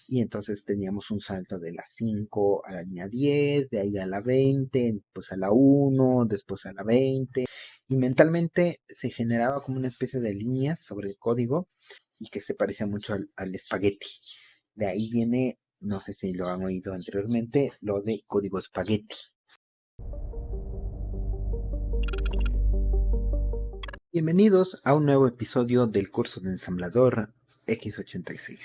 y entonces teníamos un salto de la 5 a la línea 10, de ahí a la 20, después a la 1, después a la 20, y mentalmente se generaba como una especie de líneas sobre el código y que se parecía mucho al espagueti. De ahí viene, no sé si lo han oído anteriormente, lo de código espagueti. Bienvenidos a un nuevo episodio del curso de ensamblador X86.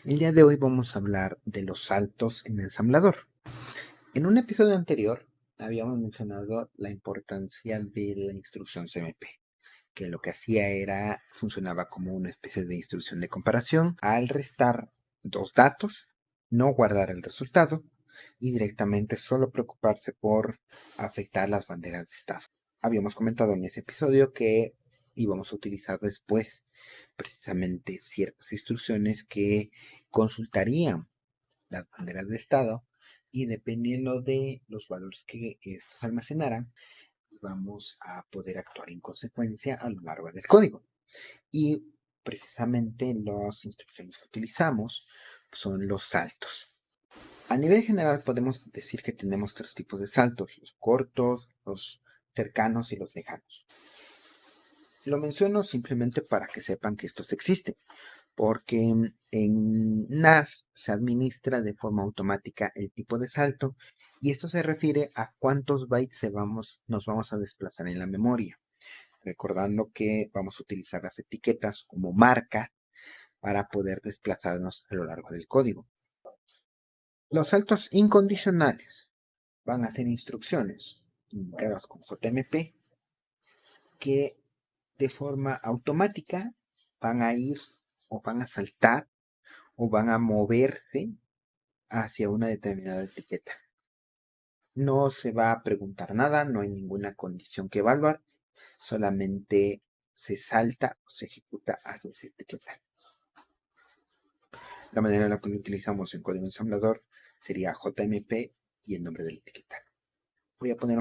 El día de hoy vamos a hablar de los saltos en ensamblador. En un episodio anterior habíamos mencionado la importancia de la instrucción CMP, que lo que hacía era, funcionaba como una especie de instrucción de comparación. Al restar dos datos, no guardar el resultado y directamente solo preocuparse por afectar las banderas de estado. Habíamos comentado en ese episodio que íbamos a utilizar después precisamente ciertas instrucciones que consultarían las banderas de estado y dependiendo de los valores que estos almacenaran, vamos a poder actuar en consecuencia a lo largo del código. Y precisamente las instrucciones que utilizamos son los saltos. A nivel general podemos decir que tenemos tres tipos de saltos: los cortos, los cercanos y los lejanos. Lo menciono simplemente para que sepan que estos existen, porque en NAS se administra de forma automática el tipo de salto y esto se refiere a cuántos bytes nos vamos a desplazar en la memoria, recordando que vamos a utilizar las etiquetas como marca para poder desplazarnos a lo largo del código. Los saltos incondicionales van a ser instrucciones indicadas con JMP que de forma automática van a ir o van a saltar o van a moverse hacia una determinada etiqueta. No se va a preguntar nada, no hay ninguna condición que evaluar, solamente se salta o se ejecuta hacia esa etiqueta. La manera en la que lo utilizamos en código ensamblador sería JMP y el nombre de la etiqueta. Voy a plantear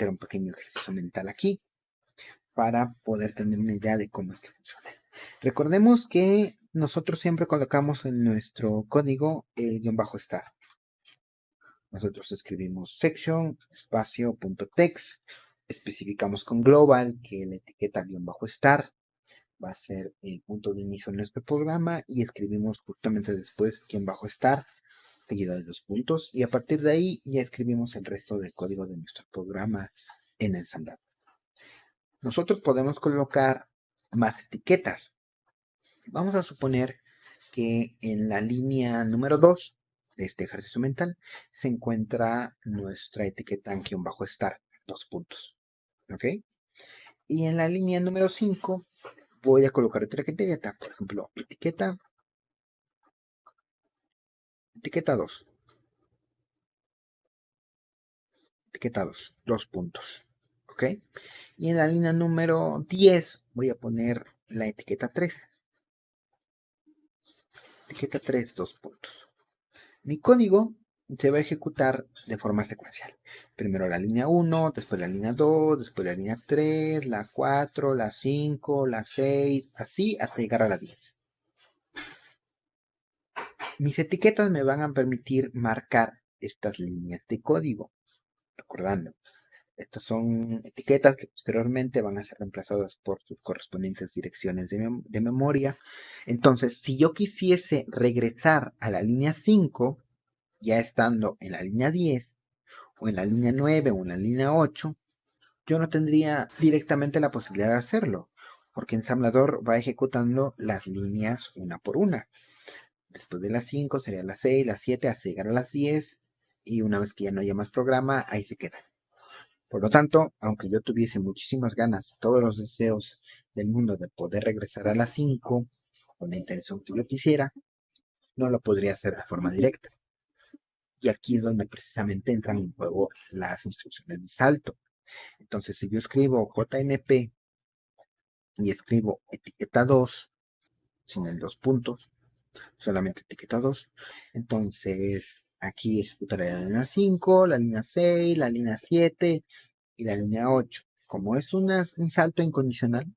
un pequeño ejercicio mental aquí para poder tener una idea de cómo es que funciona. Recordemos que nosotros siempre colocamos en nuestro código el guión bajo star. Nosotros escribimos section, espacio, punto text, especificamos con global que la etiqueta guión bajo star va a ser el punto de inicio de nuestro programa y escribimos justamente después guión bajo star, seguido de dos puntos, y a partir de ahí ya escribimos el resto del código de nuestro programa en ensamblador. Nosotros podemos colocar más etiquetas. Vamos a suponer que en la línea número 2 de este ejercicio mental se encuentra nuestra etiqueta en guión bajo star, dos puntos. ¿Ok? Y en la línea número 5 voy a colocar otra etiqueta, por ejemplo, etiqueta 2. Etiqueta 2, dos puntos. ¿Ok? Y en la línea número 10 voy a poner la etiqueta 3. Etiqueta 3, dos puntos. Mi código se va a ejecutar de forma secuencial. Primero la línea 1, después la línea 2, después la línea 3, la 4, la 5, la 6, así hasta llegar a la 10. Mis etiquetas me van a permitir marcar estas líneas de código. Recordando, estas son etiquetas que posteriormente van a ser reemplazadas por sus correspondientes direcciones de memoria. Entonces, si yo quisiese regresar a la línea 5, ya estando en la línea 10, o en la línea 9, o en la línea 8, yo no tendría directamente la posibilidad de hacerlo, porque ensamblador va ejecutando las líneas una por una. Después de las 5 sería las 6, las 7, hasta llegar a las 10, y una vez que ya no haya más programa, ahí se queda. Por lo tanto, aunque yo tuviese muchísimas ganas, todos los deseos del mundo de poder regresar a las 5, con la intención que yo quisiera, no lo podría hacer de forma directa. Y aquí es donde precisamente entran en juego las instrucciones de salto. Entonces, si yo escribo JMP y escribo etiqueta 2, sin el dos puntos, solamente etiqueta 2, entonces aquí ejecutaré la línea 5, la línea 6, la línea 7 y la línea 8. Como es un salto incondicional,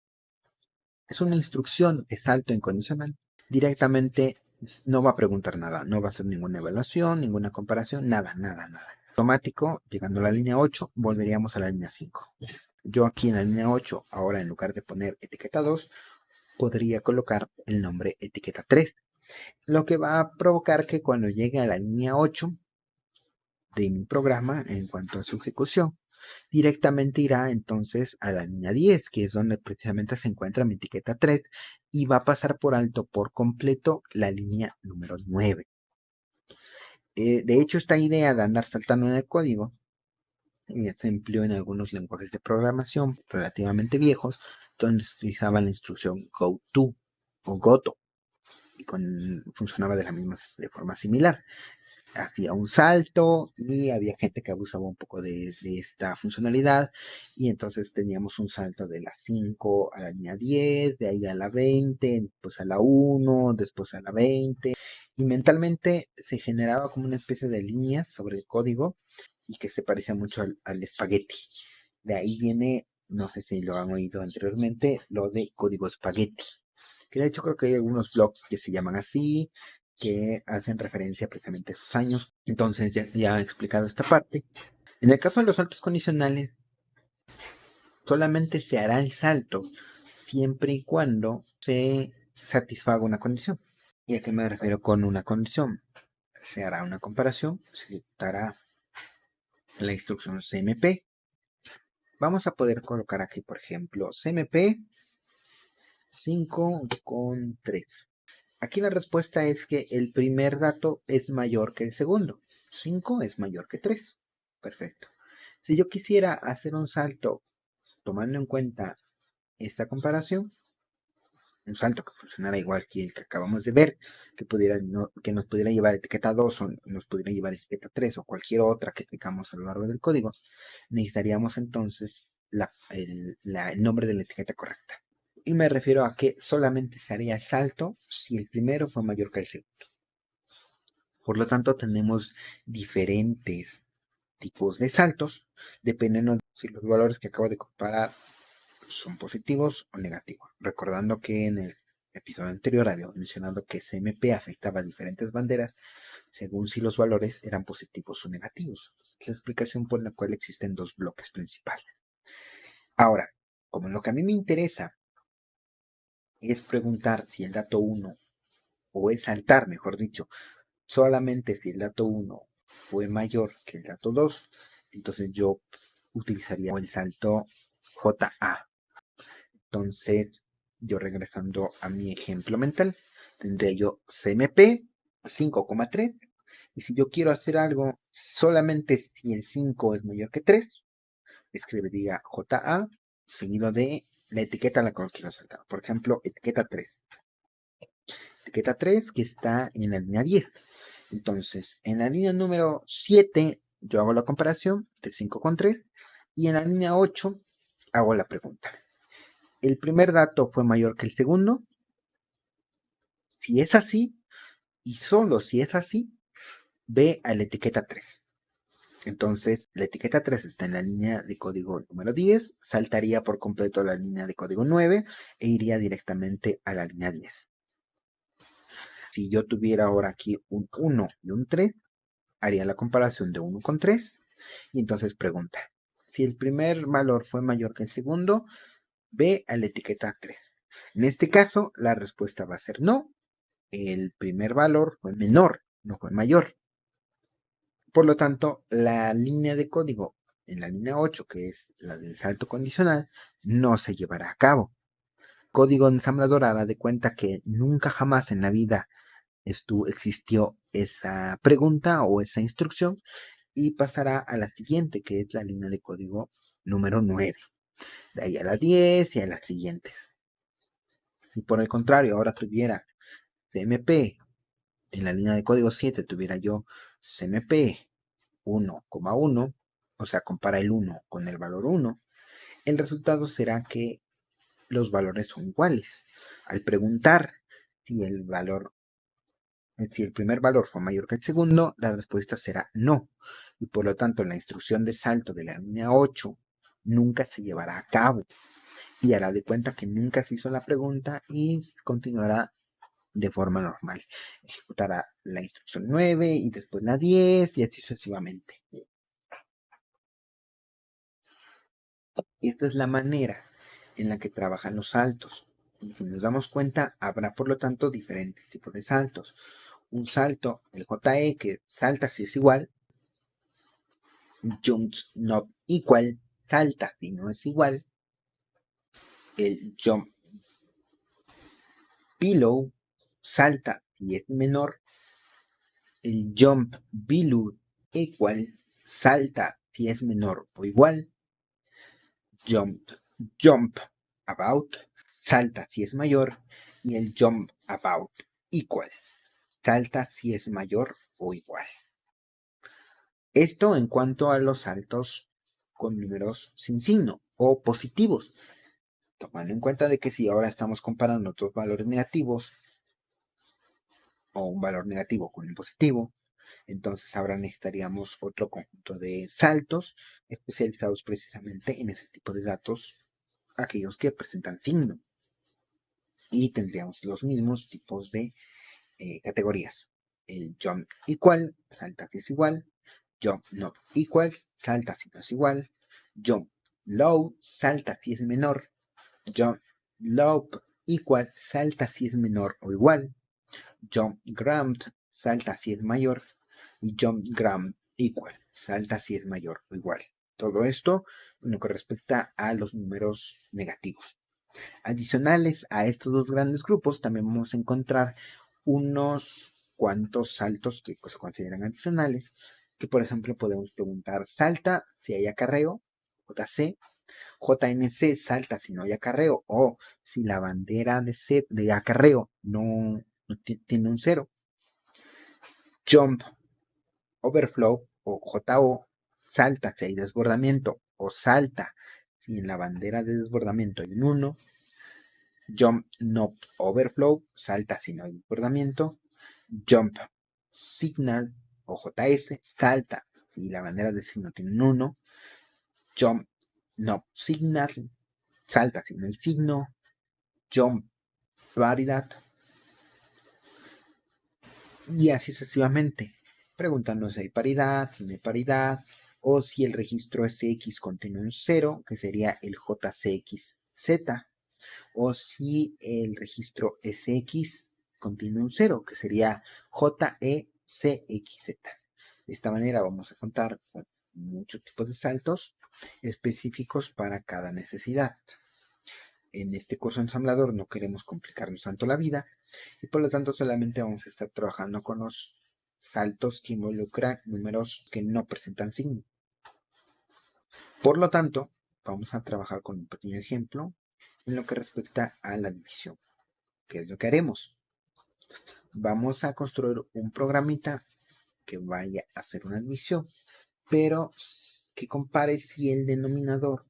es una instrucción de salto incondicional, directamente No va a preguntar nada, no va a hacer ninguna evaluación, ninguna comparación, nada, nada, nada. Automático, llegando a la línea 8, volveríamos a la línea 5. Yo aquí en la línea 8, ahora en lugar de poner etiqueta 2, podría colocar el nombre etiqueta 3. Lo que va a provocar que cuando llegue a la línea 8 de mi programa, en cuanto a su ejecución, directamente irá entonces a la línea 10, que es donde precisamente se encuentra mi etiqueta 3, y va a pasar por alto por completo la línea número 9. De hecho, esta idea de andar saltando en el código se empleó en algunos lenguajes de programación relativamente viejos, donde se utilizaba la instrucción goto o goto, y funcionaba de forma similar. Hacía un salto y había gente que abusaba un poco de esta funcionalidad, y entonces teníamos un salto de la 5 a la línea 10, de ahí a la 20, después a la 1, después a la 20, y mentalmente se generaba como una especie de líneas sobre el código y que se parecía mucho al espagueti. De ahí viene, no sé si lo han oído anteriormente, lo de código espagueti, que de hecho creo que hay algunos blogs que se llaman así, que hacen referencia precisamente a esos años. Entonces, ya he explicado esta parte. En el caso de los saltos condicionales, solamente se hará el salto siempre y cuando se satisfaga una condición. ¿Y a qué me refiero con una condición? Se hará una comparación, se ejecutará la instrucción CMP. Vamos a poder colocar aquí, por ejemplo, CMP 5,3. Aquí la respuesta es que el primer dato es mayor que el segundo. 5 es mayor que 3. Perfecto. Si yo quisiera hacer un salto tomando en cuenta esta comparación, un salto que funcionara igual que el que acabamos de ver, que nos pudiera llevar etiqueta 2 o nos pudiera llevar etiqueta 3 o cualquier otra que tengamos a lo largo del código, necesitaríamos entonces el nombre de la etiqueta correcta. Y me refiero a que solamente se haría salto si el primero fue mayor que el segundo. Por lo tanto, tenemos diferentes tipos de saltos, dependiendo si los valores que acabo de comparar son positivos o negativos. Recordando que en el episodio anterior había mencionado que CMP afectaba a diferentes banderas según si los valores eran positivos o negativos. Es la explicación por la cual existen dos bloques principales. Ahora, como lo que a mí me interesa es preguntar si el dato 1, o es saltar, mejor dicho, solamente si el dato 1 fue mayor que el dato 2, entonces yo utilizaría el salto JA. Entonces, yo regresando a mi ejemplo mental, tendré yo CMP 5,3, y si yo quiero hacer algo solamente si el 5 es mayor que 3, escribiría JA seguido de la etiqueta a la cual quiero saltar. Por ejemplo, etiqueta 3. Etiqueta 3 que está en la línea 10. Entonces, en la línea número 7 yo hago la comparación de 5 con 3, y en la línea 8 hago la pregunta. ¿El primer dato fue mayor que el segundo? Si es así, y solo si es así, ve a la etiqueta 3. Entonces, la etiqueta 3 está en la línea de código número 10, saltaría por completo la línea de código 9 e iría directamente a la línea 10. Si yo tuviera ahora aquí un 1 y un 3, haría la comparación de 1 con 3, y entonces pregunta, si el primer valor fue mayor que el segundo, ve a la etiqueta 3. En este caso, la respuesta va a ser no, el primer valor fue menor, no fue mayor. Por lo tanto, la línea de código en la línea 8, que es la del salto condicional, no se llevará a cabo. Código ensamblador hará de cuenta que nunca jamás en la vida existió esa pregunta o esa instrucción, y pasará a la siguiente, que es la línea de código número 9. De ahí a la 10 y a las siguientes. Si por el contrario ahora tuviera CMP, en la línea de código 7 tuviera yo CMP 1,1, o sea, compara el 1 con el valor 1, el resultado será que los valores son iguales. Al preguntar si el primer valor fue mayor que el segundo, la respuesta será no. Y por lo tanto, la instrucción de salto de la línea 8 nunca se llevará a cabo. Y hará de cuenta que nunca se hizo la pregunta y continuará de forma normal. Ejecutará la instrucción 9 y después la 10 y así sucesivamente. Y esta es la manera en la que trabajan los saltos. Y si nos damos cuenta, habrá por lo tanto diferentes tipos de saltos. Un salto, el JE, que salta si es igual, jumps not equal, salta si no es igual, el jump below, salta si es menor, el jump below equal, salta si es menor o igual, jump about, salta si es mayor, y el jump about equal, salta si es mayor o igual. Esto en cuanto a los saltos con números sin signo o positivos, tomando en cuenta de que si ahora estamos comparando otros valores negativos o un valor negativo con un positivo, entonces ahora necesitaríamos otro conjunto de saltos especializados precisamente en ese tipo de datos, aquellos que presentan signo. Y tendríamos los mismos tipos de categorías. El jump equal, salta si es igual. Jump not equal, salta si no es igual. Jump low, salta si es menor. Jump low equal, salta si es menor o igual. Jump grand, salta si es mayor. Y jump grand equal, salta si es mayor o igual. Todo esto en lo que respecta a los números negativos. Adicionales a estos dos grandes grupos, también vamos a encontrar unos cuantos saltos que se consideran adicionales, que por ejemplo podemos preguntar, salta si hay acarreo, JC, JNC salta si no hay acarreo, o si la bandera de acarreo no tiene un cero. Jump overflow o JO salta si hay desbordamiento, o salta si en la bandera de desbordamiento hay un 1. Jump not overflow, salta si no hay desbordamiento. Jump signal o JS, salta si la bandera de signo tiene un 1. Jump not signal, salta si no hay signo. Jump paridad. Y así sucesivamente, preguntando si hay paridad, si no hay paridad, o si el registro SX contiene un 0, que sería el JCXZ, o si el registro SX contiene un 0, que sería JECXZ. De esta manera vamos a contar con muchos tipos de saltos específicos para cada necesidad. En este curso ensamblador no queremos complicarnos tanto la vida y por lo tanto solamente vamos a estar trabajando con los saltos que involucran números que no presentan signo. Por lo tanto, vamos a trabajar con un pequeño ejemplo en lo que respecta a la división. ¿Qué es lo que haremos? Vamos a construir un programita que vaya a hacer una división, pero que compare si el denominador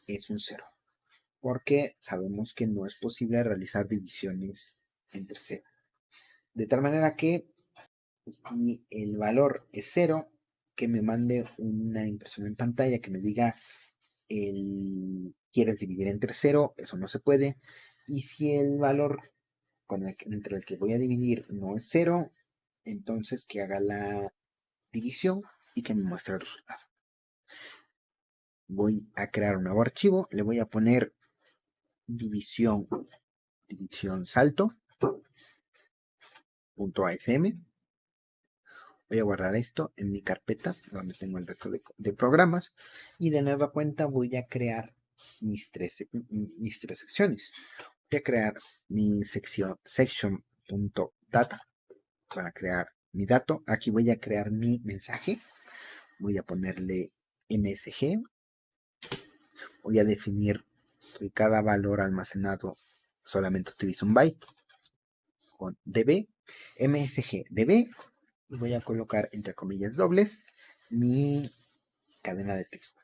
es un 0. Porque sabemos que no es posible realizar divisiones entre 0. De tal manera que si el valor es 0, que me mande una impresión en pantalla que me diga quieres dividir entre 0, eso no se puede. Y si el valor entre el que voy a dividir no es 0, entonces que haga la división y que me muestre el resultado. Voy a crear un nuevo archivo, le voy a poner división salto.asm. Voy a guardar esto en mi carpeta donde tengo el resto de programas y de nueva cuenta voy a crear mis tres secciones. Voy a crear mi sección section.data para crear mi dato. Aquí voy a crear mi mensaje. Voy a ponerle msg. Voy a definir que cada valor almacenado solamente utiliza un byte con db, msg db, y voy a colocar entre comillas dobles mi cadena de texto,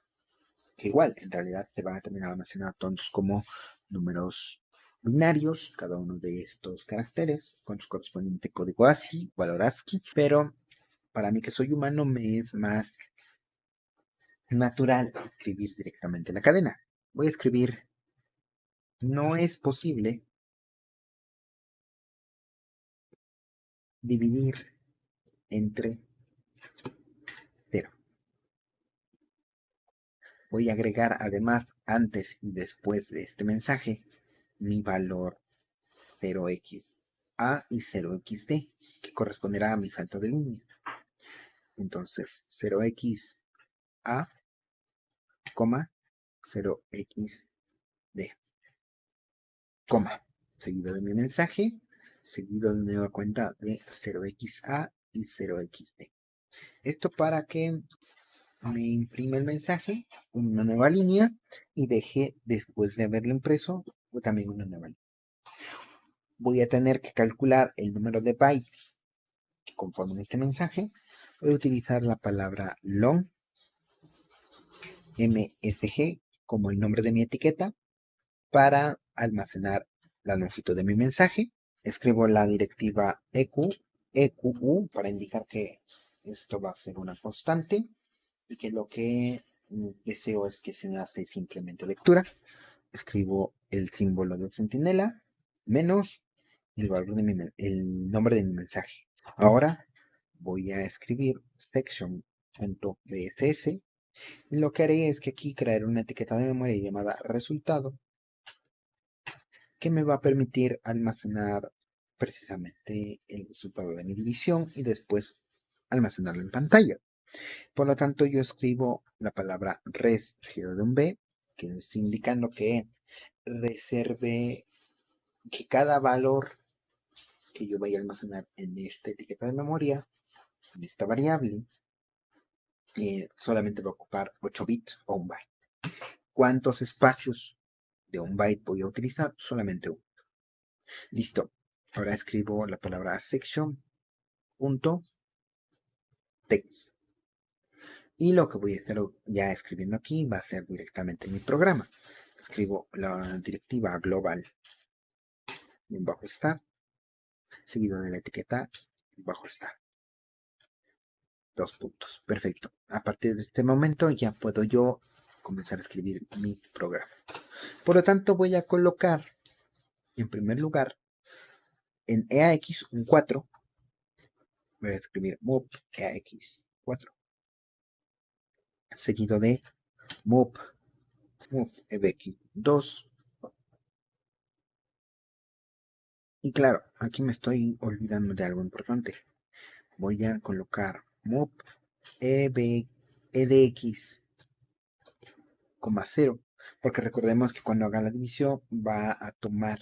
que igual en realidad se van a terminar almacenando tantos como números binarios, cada uno de estos caracteres con su correspondiente código ASCII, valor ASCII, pero para mí que soy humano me es más natural escribir directamente la cadena. Voy a escribir: no es posible dividir entre 0. Voy a agregar además antes y después de este mensaje mi valor 0xa y 0xd, que corresponderá a mi salto de línea. Entonces 0xa, 0xd, seguido de mi mensaje, seguido de nueva cuenta de 0xa y 0xd. Esto para que me imprime el mensaje, una nueva línea, y deje, después de haberlo impreso, también una nueva línea. Voy a tener que calcular el número de bytes que conforman este mensaje. Voy a utilizar la palabra long, msg, como el nombre de mi etiqueta, para almacenar la longitud de mi mensaje. Escribo la directiva equ para indicar que esto va a ser una constante y que lo que deseo es que se hace simplemente lectura. Escribo el símbolo de centinela menos el valor de el nombre de mi mensaje. Ahora voy a escribir section.bss y lo que haré es que aquí crearé una etiqueta de memoria llamada resultado que me va a permitir almacenar precisamente el supervalor de mi división y después almacenarlo en pantalla. Por lo tanto, yo escribo la palabra res seguido de un b, que está indicando que reserve, que cada valor que yo vaya a almacenar en esta etiqueta de memoria, en esta variable, solamente va a ocupar 8 bits o un byte. ¿Cuántos espacios de un byte voy a utilizar? Solamente uno. Listo. Ahora escribo la palabra section.text. Y lo que voy a estar ya escribiendo aquí va a ser directamente mi programa. Escribo la directiva global -star, seguido de la etiqueta -star. 2 puntos. Perfecto. A partir de este momento ya puedo yo comenzar a escribir mi programa. Por lo tanto, voy a colocar en primer lugar en EAX un 4. Voy a escribir move EAX 4. Seguido de move EBX 2. Y claro, aquí me estoy olvidando de algo importante. Voy a colocar move EDX, 0, porque recordemos que cuando haga la división va a tomar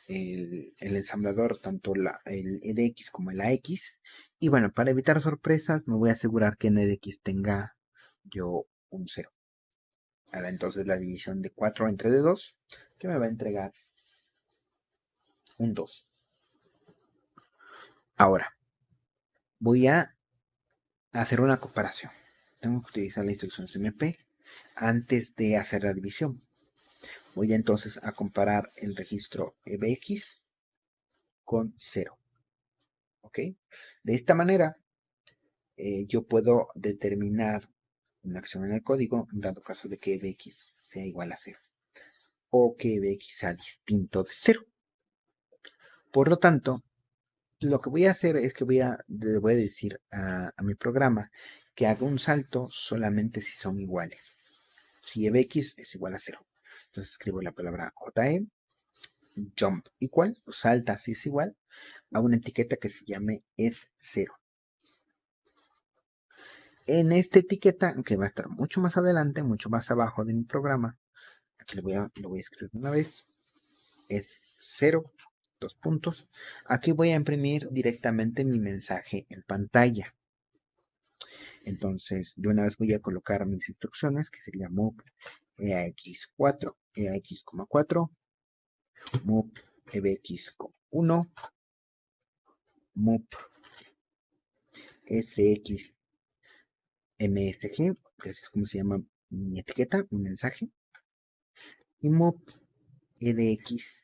el ensamblador tanto el EDX como el AX. Y bueno, para evitar sorpresas me voy a asegurar que en EDX tenga yo un 0. Ahora entonces la división de 4 entre de 2, que me va a entregar un 2. Ahora voy a hacer una comparación. Tengo que utilizar la instrucción CMP antes de hacer la división. Voy entonces a comparar el registro EBX con 0. ¿Ok? De esta manera, yo puedo determinar una acción en el código, en dado caso de que EBX sea igual a 0. O que EBX sea distinto de 0. Por lo tanto, lo que voy a hacer es que le voy a decir a mi programa que haga un salto solamente si son iguales. Si EBX es igual a 0. Entonces escribo la palabra JE, jump igual, o salta si es igual, a una etiqueta que se llame es0. En esta etiqueta, que va a estar mucho más adelante, mucho más abajo de mi programa, aquí lo voy a escribir una vez, es 0, 2 puntos. Aquí voy a imprimir directamente mi mensaje en pantalla. Entonces, de una vez voy a colocar mis instrucciones, que sería move EAX4, EAX,4, move EBX1, move SX MSG, que así es como se llama mi etiqueta, mi mensaje, y move EDX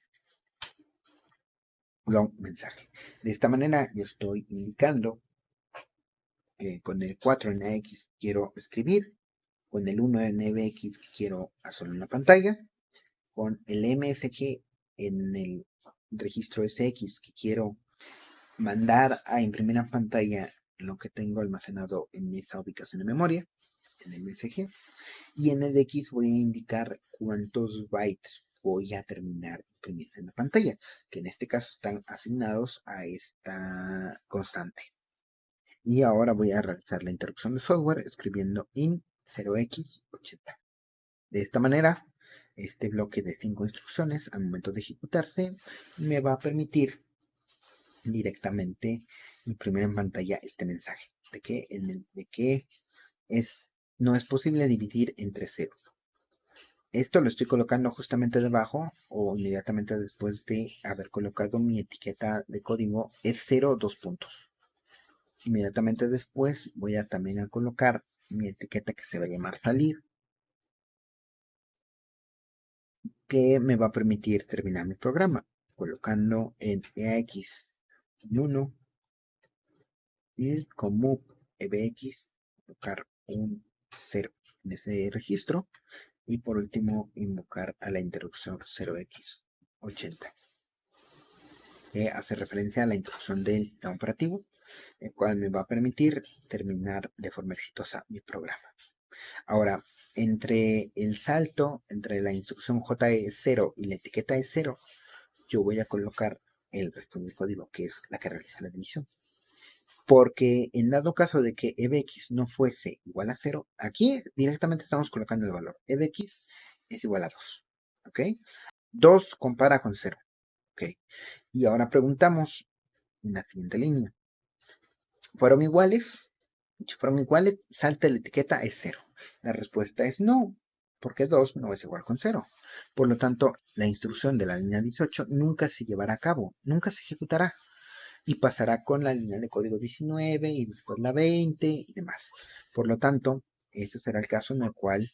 long mensaje. De esta manera yo estoy indicando que con el 4 en AX quiero escribir, con el 1 en EBX que quiero hacer una pantalla, con el MSG en el registro SX que quiero mandar a imprimir en pantalla lo que tengo almacenado en esa ubicación de memoria, en el MSG, y en el X voy a indicar cuántos bytes voy a terminar imprimiendo en la pantalla, que en este caso están asignados a esta constante. Y ahora voy a realizar la interrupción de software escribiendo in 0x80. De esta manera, este bloque de 5 instrucciones al momento de ejecutarse me va a permitir directamente imprimir en pantalla este mensaje de que no es posible dividir entre ceros. Esto lo estoy colocando justamente debajo o inmediatamente después de haber colocado mi etiqueta de código es 0, 2 puntos. Inmediatamente después voy a también a colocar mi etiqueta que se va a llamar salir, que me va a permitir terminar mi programa, colocando en EAX 1 y como EBX colocar un 0 en ese registro y por último invocar a la interrupción 0x80 que hace referencia a la instrucción del sistema operativo, el cual me va a permitir terminar de forma exitosa mi programa. Ahora, entre el salto entre la instrucción JE0 y la etiqueta E0, yo voy a colocar el resto del código, que es la que realiza la división. Porque en dado caso de que EBX no fuese igual a 0, aquí directamente estamos colocando el valor. EBX es igual a 2. ¿Ok? 2 compara con 0. ¿Ok? Y ahora preguntamos en la siguiente línea. ¿Fueron iguales? Si fueron iguales, salta la etiqueta es 0. La respuesta es no, porque 2 no es igual con 0. Por lo tanto, la instrucción de la línea 18 nunca se llevará a cabo, nunca se ejecutará. Y pasará con la línea de código 19 y después la 20 y demás. Por lo tanto, ese será el caso en el cual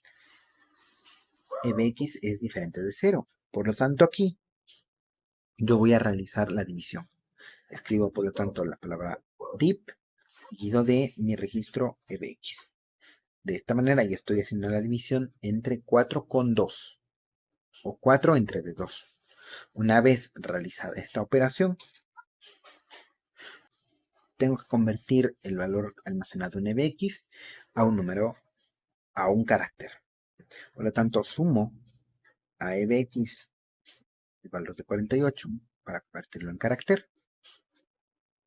EBX es diferente de 0. Por lo tanto, aquí yo voy a realizar la división. Escribo, por lo tanto, la palabra div seguido de mi registro EBX. De esta manera ya estoy haciendo la división entre 4 con 2 o 4 entre 2. Una vez realizada esta operación, tengo que convertir el valor almacenado en EBX a un número, a un carácter. Por lo tanto, sumo a EBX el valor de 48 para convertirlo en carácter.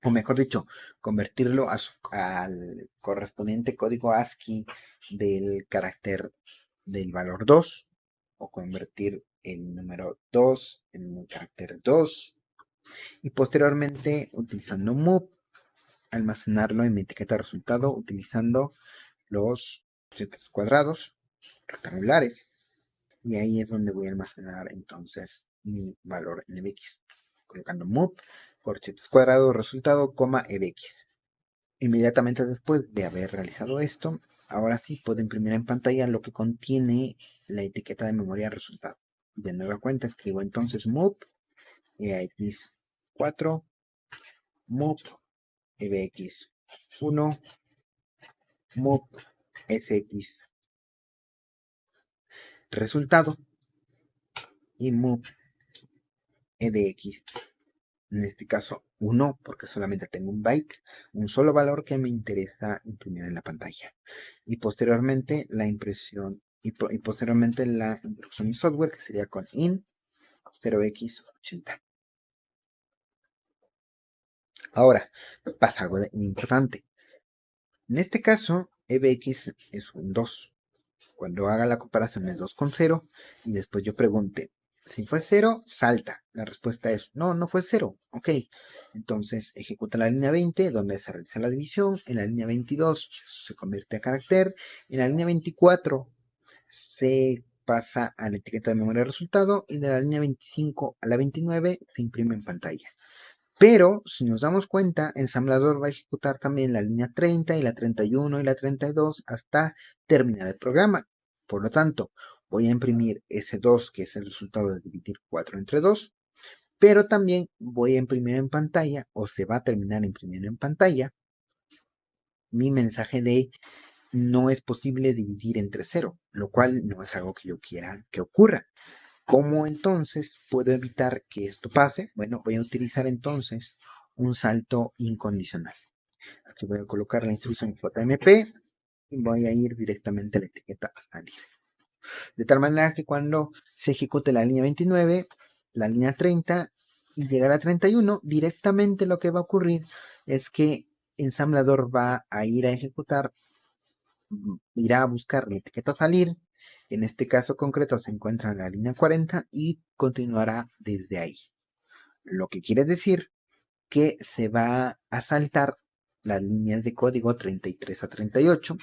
O mejor dicho, convertirlo al correspondiente código ASCII del carácter del valor 2, o convertir el número 2 en un carácter 2, y posteriormente, utilizando move, almacenarlo en mi etiqueta de resultado utilizando los setes cuadrados rectangulares, y ahí es donde voy a almacenar entonces mi valor en EBX, colocando move corchetes cuadrados resultado, coma EBX. Inmediatamente después de haber realizado esto, ahora sí puedo imprimir en pantalla lo que contiene la etiqueta de memoria resultado. De nueva cuenta escribo entonces move EAX4, move EBX1, move SX resultado y move EDX. En este caso 1 porque solamente tengo un byte, un solo valor que me interesa imprimir en la pantalla. Y posteriormente la impresión y posteriormente la introducción de software, que sería con in 0x80. Ahora pasa algo importante. En este caso EBX es un 2. Cuando haga la comparación es 2 con 0 y después yo pregunte, si fue 0, salta. La respuesta es, no, no fue 0. Ok, entonces ejecuta la línea 20 donde se realiza la división. En la línea 22 se convierte a carácter. En la línea 24 se pasa a la etiqueta de memoria de resultado. Y de la línea 25 a la 29 se imprime en pantalla. Pero si nos damos cuenta, el ensamblador va a ejecutar también la línea 30 y la 31 y la 32 hasta terminar el programa. Por lo tanto, voy a imprimir ese 2, que es el resultado de dividir 4 entre 2, pero también voy a imprimir en pantalla, o se va a terminar imprimiendo en pantalla, mi mensaje de no es posible dividir entre 0, lo cual no es algo que yo quiera que ocurra. ¿Cómo entonces puedo evitar que esto pase? Bueno, voy a utilizar entonces un salto incondicional. Aquí voy a colocar la instrucción JMP y voy a ir directamente a la etiqueta salir. De tal manera que cuando se ejecute la línea 29, la línea 30 y llegar a 31, directamente lo que va a ocurrir es que ensamblador va a ir a ejecutar, irá a buscar la etiqueta salir. En este caso concreto se encuentra en la línea 40 y continuará desde ahí. Lo que quiere decir que se va a saltar las líneas de código 33 a 38,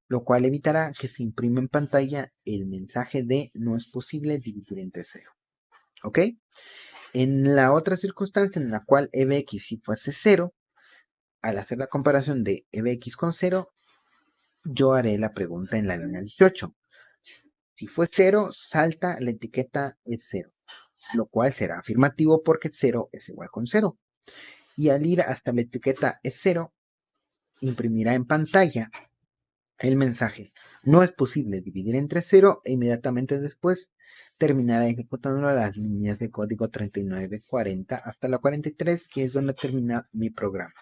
lo cual evitará que se imprima en pantalla el mensaje de no es posible dividir entre 0. ¿Ok? En la otra circunstancia en la cual EBX si fuese 0, al hacer la comparación de EBX con 0, yo haré la pregunta en la línea 18. Si fue 0, salta la etiqueta es 0, lo cual será afirmativo porque 0 es igual con 0. Y al ir hasta la etiqueta es 0, imprimirá en pantalla el mensaje no es posible dividir entre 0 e inmediatamente después terminará ejecutando las líneas de código 39, 40 hasta la 43, que es donde termina mi programa.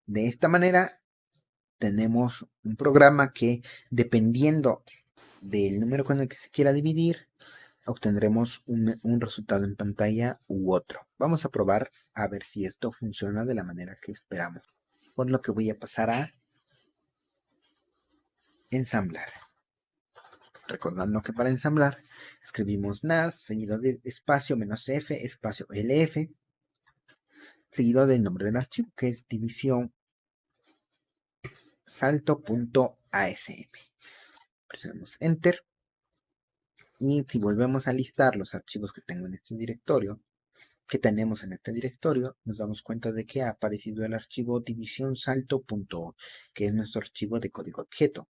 De esta manera tenemos un programa que, dependiendo del número con el que se quiera dividir, obtendremos un resultado en pantalla u otro. Vamos a probar a ver si esto funciona de la manera que esperamos. Por lo que voy a pasar a ensamblar. Recordando que para ensamblar escribimos NAS seguido de espacio -f espacio LF seguido del nombre del archivo, que es división salto.asm. Presionamos Enter y si volvemos a listar los archivos que tengo en este directorio, nos damos cuenta de que ha aparecido el archivo división salto.o, que es nuestro archivo de código objeto.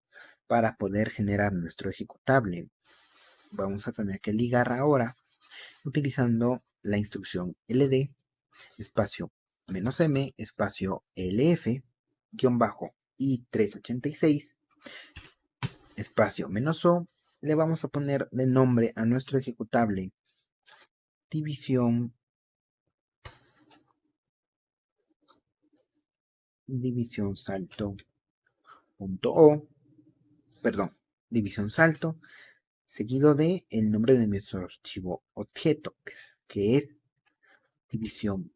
Para poder generar nuestro ejecutable, vamos a tener que ligar ahora utilizando la instrucción ld espacio -m espacio lf i386 espacio -o. Le vamos a poner de nombre a nuestro ejecutable división salto.o, perdón, división salto, seguido de el nombre de nuestro archivo objeto, que es división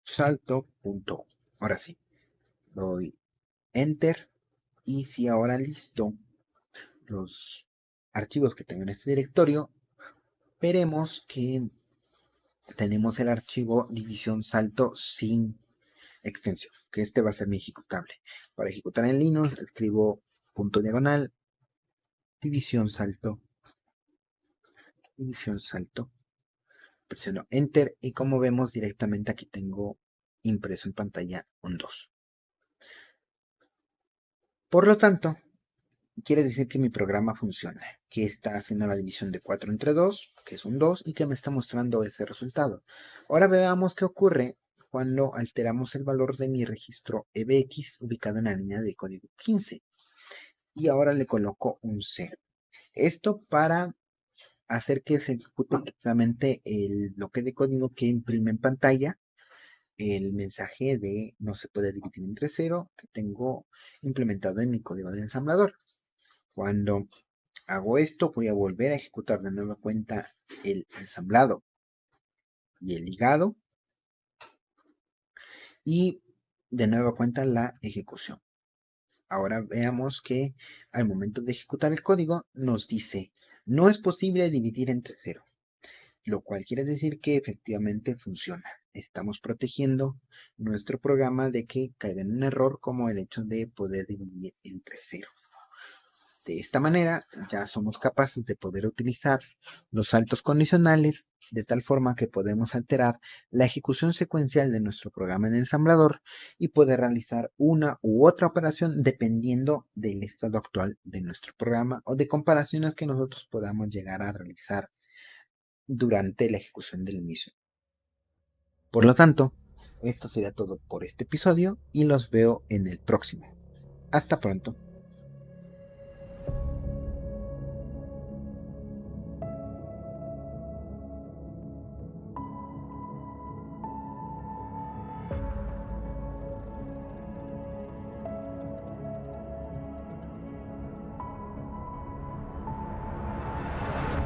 salto.o. Ahora sí, doy Enter y si ahora listo los archivos que tengo en este directorio, veremos que tenemos el archivo división salto sin extensión, que este va a ser mi ejecutable. Para ejecutar en Linux escribo punto diagonal división salto, presiono Enter y como vemos directamente aquí tengo impreso en pantalla un 2. Por lo tanto, quiere decir que mi programa funciona, que está haciendo la división de 4 entre 2, que es un 2, y que me está mostrando ese resultado. Ahora veamos qué ocurre cuando alteramos el valor de mi registro EBX ubicado en la línea de código 15. Y ahora le coloco un 0. Esto para hacer que se ejecute precisamente el bloque de código que imprime en pantalla el mensaje de no se puede dividir entre 0 que tengo implementado en mi código de ensamblador. Cuando hago esto, voy a volver a ejecutar de nueva cuenta el ensamblado y el ligado y de nueva cuenta la ejecución. Ahora veamos que al momento de ejecutar el código nos dice no es posible dividir entre 0, lo cual quiere decir que efectivamente funciona. Estamos protegiendo nuestro programa de que caiga en un error como el hecho de poder dividir entre 0. De esta manera ya somos capaces de poder utilizar los saltos condicionales de tal forma que podemos alterar la ejecución secuencial de nuestro programa en ensamblador y poder realizar una u otra operación dependiendo del estado actual de nuestro programa o de comparaciones que nosotros podamos llegar a realizar durante la ejecución del mismo. Por lo tanto, esto sería todo por este episodio y los veo en el próximo. Hasta pronto.